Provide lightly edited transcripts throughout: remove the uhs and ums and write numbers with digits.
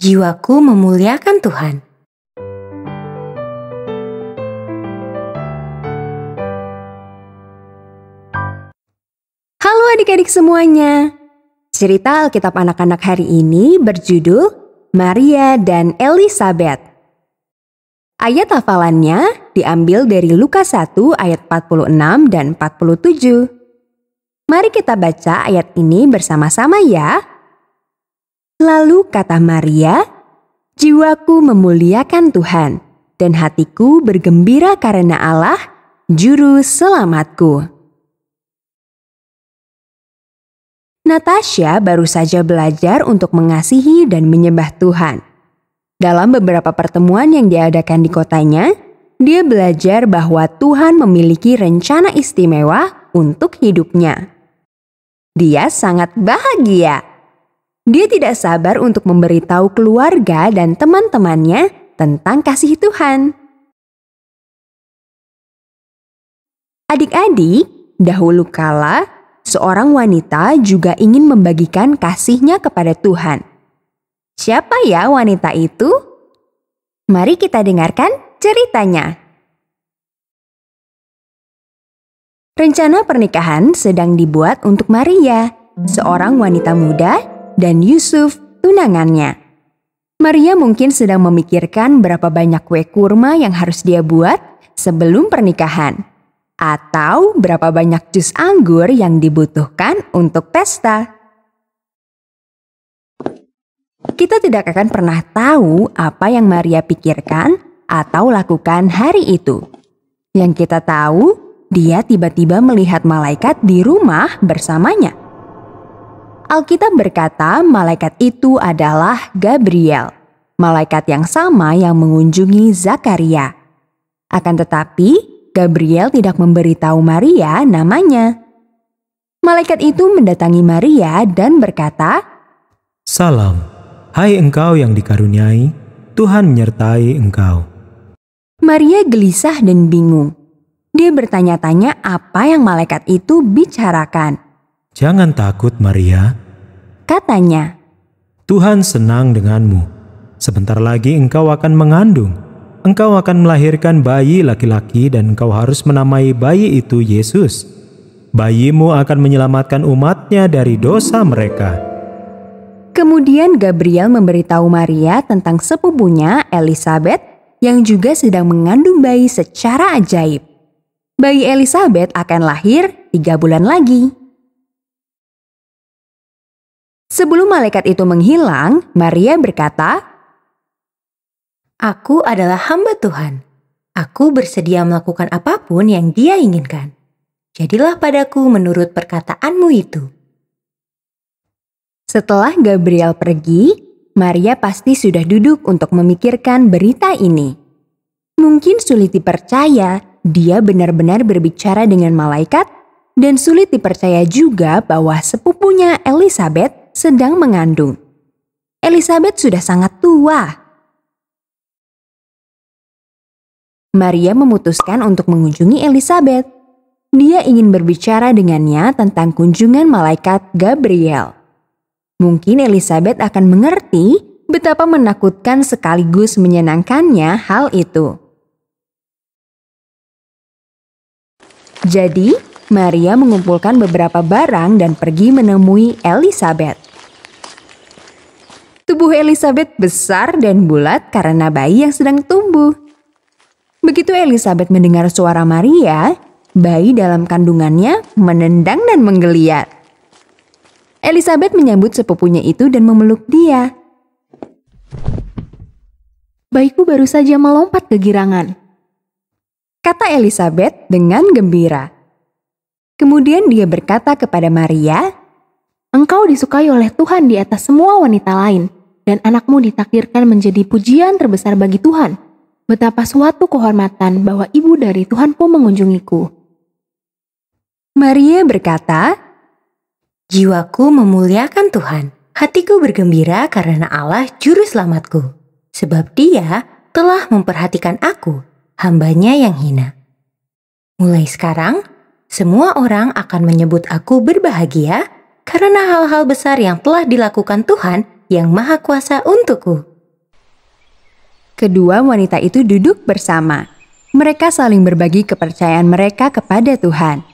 Jiwaku memuliakan Tuhan. Halo adik-adik semuanya. Cerita Alkitab anak-anak hari ini berjudul Maria dan Elisabet. Ayat hafalannya diambil dari Lukas 1 ayat 46 dan 47. Mari kita baca ayat ini bersama-sama ya. Lalu kata Maria, "Jiwaku memuliakan Tuhan, dan hatiku bergembira karena Allah, Juru Selamatku." Natasha baru saja belajar untuk mengasihi dan menyembah Tuhan. Dalam beberapa pertemuan yang diadakan di kotanya, dia belajar bahwa Tuhan memiliki rencana istimewa untuk hidupnya. Dia sangat bahagia. Dia tidak sabar untuk memberitahu keluarga dan teman-temannya tentang kasih Tuhan. Adik-adik, dahulu kala, seorang wanita juga ingin membagikan kasihnya kepada Tuhan. Siapa ya wanita itu? Mari kita dengarkan ceritanya. Rencana pernikahan sedang dibuat untuk Maria, seorang wanita muda, dan Yusuf, tunangannya. Maria mungkin sedang memikirkan berapa banyak kue kurma yang harus dia buat sebelum pernikahan, atau berapa banyak jus anggur yang dibutuhkan untuk pesta. Kita tidak akan pernah tahu apa yang Maria pikirkan atau lakukan hari itu. Yang kita tahu, dia tiba-tiba melihat malaikat di rumah bersamanya. Alkitab berkata malaikat itu adalah Gabriel, malaikat yang sama yang mengunjungi Zakaria. Akan tetapi, Gabriel tidak memberitahu Maria namanya. Malaikat itu mendatangi Maria dan berkata, "Salam. Hai engkau yang dikaruniai, Tuhan menyertai engkau." Maria gelisah dan bingung. Dia bertanya-tanya apa yang malaikat itu bicarakan. "Jangan takut Maria," katanya. "Tuhan senang denganmu. Sebentar lagi engkau akan mengandung. Engkau akan melahirkan bayi laki-laki dan engkau harus menamai bayi itu Yesus. Bayimu akan menyelamatkan umatnya dari dosa mereka." Kemudian Gabriel memberitahu Maria tentang sepupunya Elisabet yang juga sedang mengandung bayi secara ajaib. Bayi Elisabet akan lahir 3 bulan lagi. Sebelum malaikat itu menghilang, Maria berkata, Aku adalah hamba Tuhan. Aku bersedia melakukan apapun yang Dia inginkan. Jadilah padaku menurut perkataanmu itu. Setelah Gabriel pergi, Maria pasti sudah duduk untuk memikirkan berita ini. Mungkin sulit dipercaya dia benar-benar berbicara dengan malaikat, dan sulit dipercaya juga bahwa sepupunya Elisabet sedang mengandung. Elisabet sudah sangat tua. Maria memutuskan untuk mengunjungi Elisabet. Dia ingin berbicara dengannya tentang kunjungan malaikat Gabriel. Mungkin Elisabet akan mengerti betapa menakutkan sekaligus menyenangkannya hal itu. Jadi, Maria mengumpulkan beberapa barang dan pergi menemui Elisabet. Tubuh Elisabet besar dan bulat karena bayi yang sedang tumbuh. Begitu Elisabet mendengar suara Maria, bayi dalam kandungannya menendang dan menggeliat. Elisabet menyambut sepupunya itu dan memeluk dia. "Bayiku baru saja melompat kegirangan," kata Elisabet dengan gembira. Kemudian dia berkata kepada Maria, "Engkau disukai oleh Tuhan di atas semua wanita lain, dan anakmu ditakdirkan menjadi pujian terbesar bagi Tuhan. Betapa suatu kehormatan bahwa ibu dari Tuhan pun mengunjungiku." Maria berkata, Jiwaku memuliakan Tuhan. Hatiku bergembira karena Allah Juru Selamatku. Sebab Dia telah memperhatikan aku, hambanya yang hina. Mulai sekarang, semua orang akan menyebut aku berbahagia karena hal-hal besar yang telah dilakukan Tuhan yang Maha Kuasa untukku. Kedua wanita itu duduk bersama. Mereka saling berbagi kepercayaan mereka kepada Tuhan.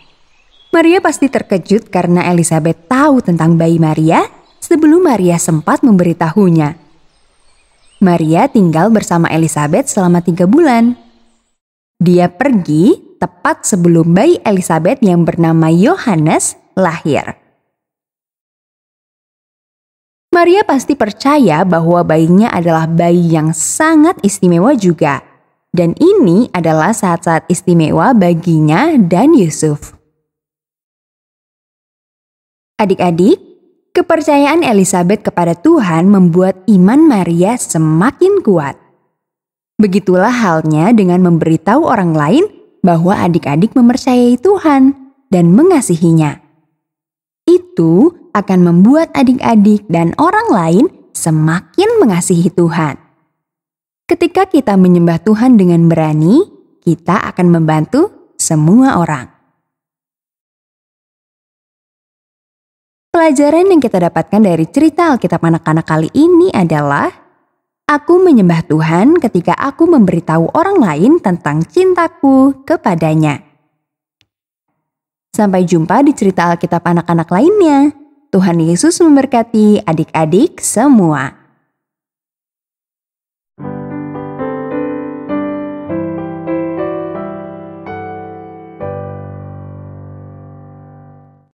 Maria pasti terkejut karena Elizabeth tahu tentang bayi Maria sebelum Maria sempat memberitahunya. Maria tinggal bersama Elizabeth selama 3 bulan. Dia pergi tepat sebelum bayi Elizabeth yang bernama Yohanes lahir. Maria pasti percaya bahwa bayinya adalah bayi yang sangat istimewa juga. Dan ini adalah saat-saat istimewa baginya dan Yusuf. Adik-adik, kepercayaan Elizabeth kepada Tuhan membuat iman Maria semakin kuat. Begitulah halnya dengan memberitahu orang lain bahwa adik-adik mempercayai Tuhan dan mengasihinya. Itu akan membuat adik-adik dan orang lain semakin mengasihi Tuhan. Ketika kita menyembah Tuhan dengan berani, kita akan membantu semua orang. Pelajaran yang kita dapatkan dari cerita Alkitab anak-anak kali ini adalah, aku menyembah Tuhan ketika aku memberitahu orang lain tentang cintaku kepadanya. Sampai jumpa di cerita Alkitab anak-anak lainnya. Tuhan Yesus memberkati adik-adik semua.